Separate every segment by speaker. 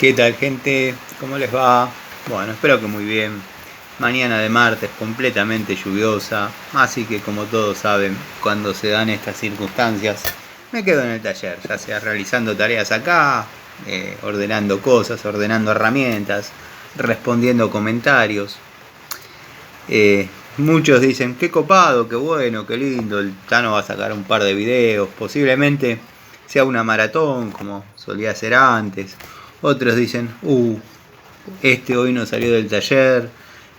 Speaker 1: ¿Qué tal, gente? ¿Cómo les va? Bueno, espero que muy bien. Mañana de martes completamente lluviosa, así que como todos saben, cuando se dan estas circunstancias, me quedo en el taller, ya sea realizando tareas acá, ordenando cosas, ordenando herramientas, respondiendo comentarios. Muchos dicen, qué copado, qué bueno, qué lindo, el Tano va a sacar un par de videos, posiblemente sea una maratón como solía hacer antes. Otros dicen, este hoy no salió del taller,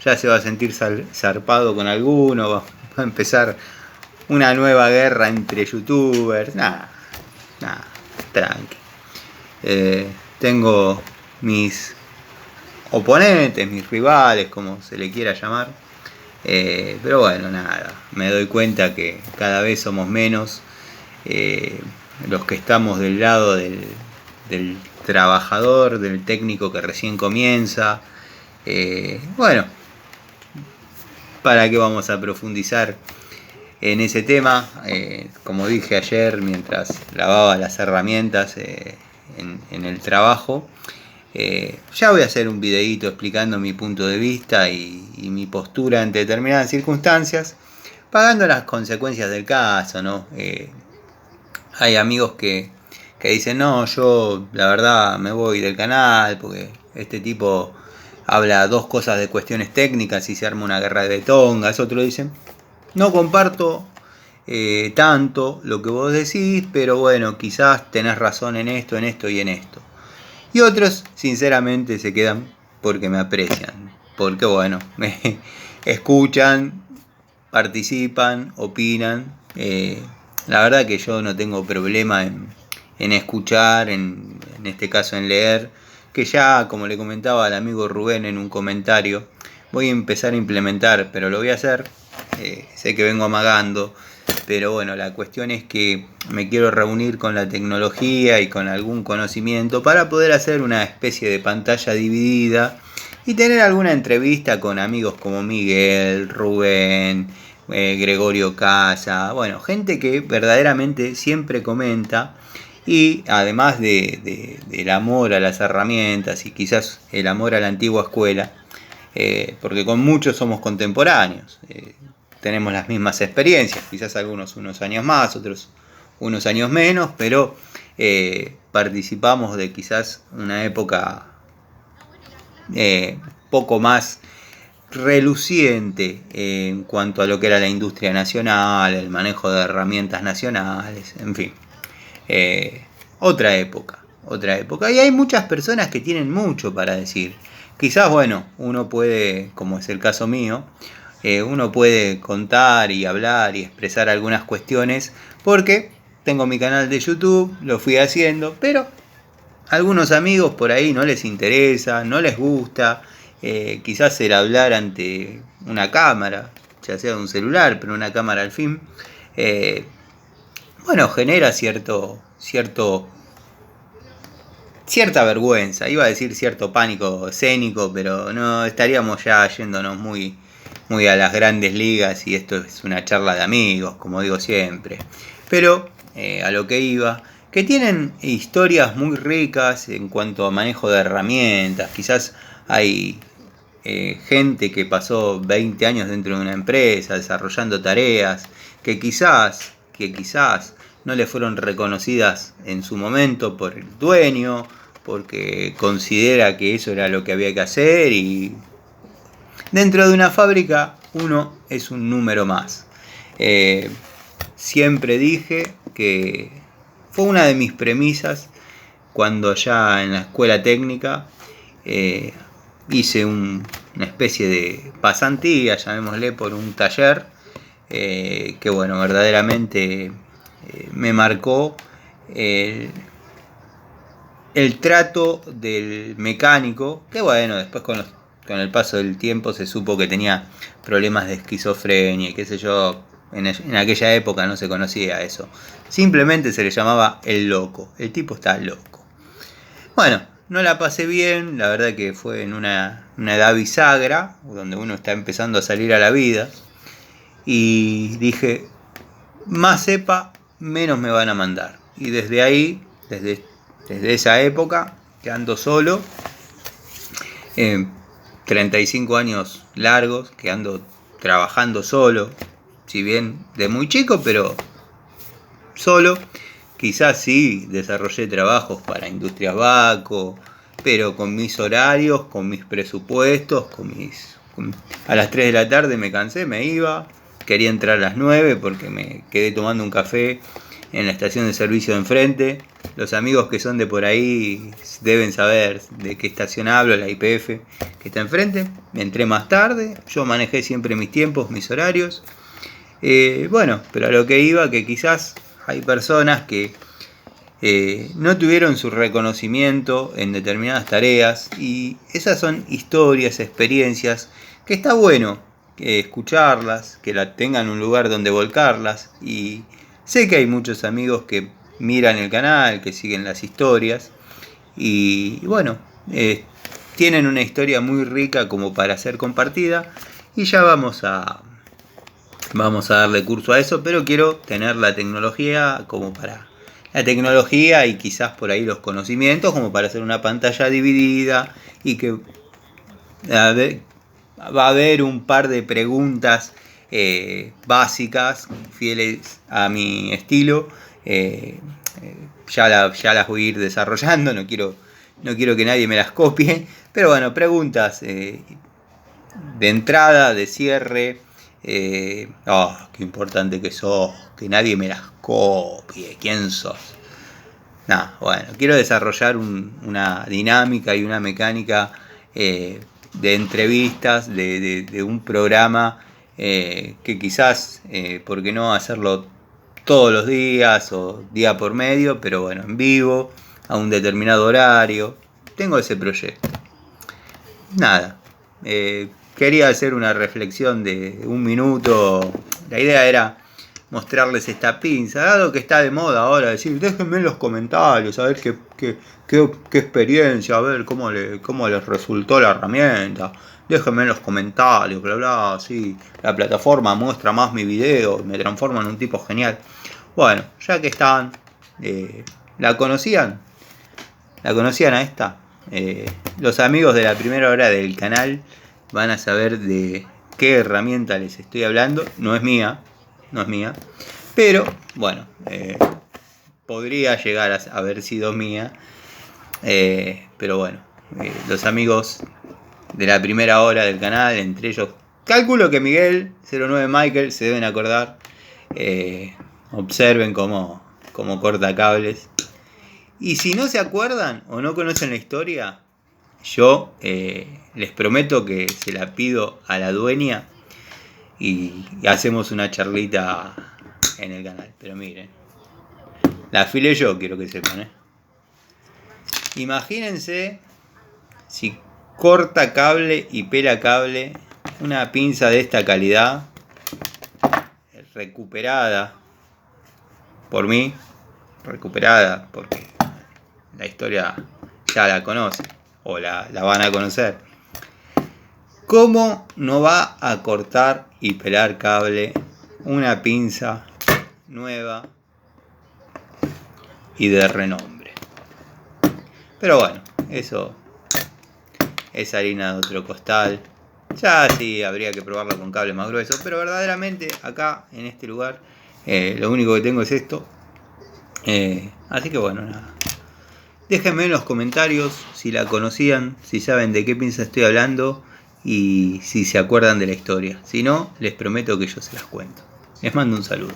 Speaker 1: ya se va a sentir zarpado con alguno, va a empezar una nueva guerra entre youtubers. Nada, tranqui. Tengo mis oponentes, mis rivales, como se le quiera llamar. Pero bueno, nada, me doy cuenta que cada vez somos menos los que estamos del lado del trabajador, del técnico que recién comienza. Bueno, ¿para qué vamos a profundizar en ese tema? Como dije ayer mientras lavaba las herramientas en el trabajo, ya voy a hacer un videíto explicando mi punto de vista y mi postura ante determinadas circunstancias, pagando las consecuencias del caso, ¿no? Hay amigos que dicen, no, yo la verdad me voy del canal porque este tipo habla dos cosas de cuestiones técnicas y se arma una guerra de tongas. Otros dicen, no comparto tanto lo que vos decís, pero bueno, quizás tenés razón en esto y en esto. Y otros, sinceramente, se quedan porque me aprecian, porque bueno, me escuchan, participan, opinan. La verdad que yo no tengo problema en escuchar, en este caso en leer, que ya, como le comentaba al amigo Rubén en un comentario, voy a empezar a implementar, pero lo voy a hacer. Sé que vengo amagando, pero bueno, la cuestión es que me quiero reunir con la tecnología y con algún conocimiento para poder hacer una especie de pantalla dividida y tener alguna entrevista con amigos como Miguel, Rubén, Gregorio Casa, bueno, gente que verdaderamente siempre comenta y además del amor a las herramientas y quizás el amor a la antigua escuela, porque con muchos somos contemporáneos, tenemos las mismas experiencias, quizás algunos unos años más, otros unos años menos, pero participamos de quizás una época poco más reluciente en cuanto a lo que era la industria nacional, el manejo de herramientas nacionales, en fin. Otra época. Y hay muchas personas que tienen mucho para decir. Quizás, bueno, uno puede, como es el caso mío, uno puede contar y hablar y expresar algunas cuestiones porque tengo mi canal de YouTube, lo fui haciendo, pero a algunos amigos por ahí no les interesa, no les gusta, quizás el hablar ante una cámara, ya sea de un celular, pero una cámara al fin, bueno, genera cierta vergüenza, iba a decir cierto pánico escénico, pero no, estaríamos ya yéndonos muy a las grandes ligas y esto es una charla de amigos, como digo siempre. Pero a lo que iba, que tienen historias muy ricas en cuanto a manejo de herramientas. Quizás hay gente que pasó 20 años dentro de una empresa desarrollando tareas que quizás no le fueron reconocidas en su momento por el dueño, porque considera que eso era lo que había que hacer, y dentro de una fábrica uno es un número más. Siempre dije que fue una de mis premisas cuando ya en la escuela técnica hice una especie de pasantía, llamémosle, por un taller que bueno, verdaderamente me marcó el trato del mecánico, que bueno, después con el paso del tiempo se supo que tenía problemas de esquizofrenia y qué sé yo. En aquella época no se conocía eso, simplemente se le llamaba el loco, el tipo está loco. Bueno, no la pasé bien, la verdad que fue en una edad bisagra, donde uno está empezando a salir a la vida, y dije, más sepa, menos me van a mandar. Y desde ahí, desde esa época, que ando solo, 35 años largos que ando trabajando solo, si bien de muy chico, pero solo. Quizás sí desarrollé trabajos para Industrias Baco, pero con mis horarios, con mis presupuestos, a las 3 de la tarde me cansé, me iba, quería entrar a las 9 porque me quedé tomando un café en la estación de servicio de enfrente. Los amigos que son de por ahí deben saber de qué estación hablo, la YPF que está enfrente. Entré más tarde, yo manejé siempre mis tiempos, mis horarios. Bueno, pero a lo que iba, que quizás hay personas que no tuvieron su reconocimiento en determinadas tareas, y esas son historias, experiencias que está bueno escucharlas, que la tengan un lugar donde volcarlas. Y sé que hay muchos amigos que miran el canal, que siguen las historias, y bueno, tienen una historia muy rica como para ser compartida, y ya vamos a darle curso a eso, pero quiero tener la tecnología como para la tecnología y quizás por ahí los conocimientos como para hacer una pantalla dividida, y que va a haber un par de preguntas básicas, fieles a mi estilo. Ya las voy a ir desarrollando, no quiero que nadie me las copie, pero bueno, preguntas de entrada, de cierre. Qué importante que sos, que nadie me las copie, ¿quién sos? Bueno, quiero desarrollar una dinámica y una mecánica de entrevistas, de un programa que quizás, ¿por qué no hacerlo todos los días o día por medio, pero bueno, en vivo, a un determinado horario? Tengo ese proyecto. Quería hacer una reflexión de 1 minuto. La idea era mostrarles esta pinza, dado que está de moda ahora decir, déjenme en los comentarios a ver qué experiencia, a ver cómo les resultó la herramienta, déjenme en los comentarios, bla bla, sí, la plataforma muestra más mi video, me transforma en un tipo genial. Bueno, ya que están, ¿la conocían a esta? Los amigos de la primera hora del canal van a saber de qué herramienta les estoy hablando. No es mía, pero bueno, podría llegar a haber sido mía, pero bueno, los amigos de la primera hora del canal, entre ellos calculo que Miguel, 09 Michael, se deben acordar. Observen cómo corta cables. Y si no se acuerdan o no conocen la historia, yo les prometo que se la pido a la dueña y hacemos una charlita en el canal. Pero miren, la afilé yo, quiero que sepan. Imagínense si corta cable y pela cable una pinza de esta calidad, recuperada por mí, recuperada porque la historia ya la conocen o la van a conocer. ¿Cómo no va a cortar y pelar cable una pinza nueva y de renombre? Pero bueno, eso es harina de otro costal. Ya sí, habría que probarlo con cable más grueso, pero verdaderamente acá en este lugar lo único que tengo es esto. Así que bueno, nada. Déjenme en los comentarios si la conocían, si saben de qué pinza estoy hablando y si se acuerdan de la historia. Si no, les prometo que yo se las cuento. Les mando un saludo.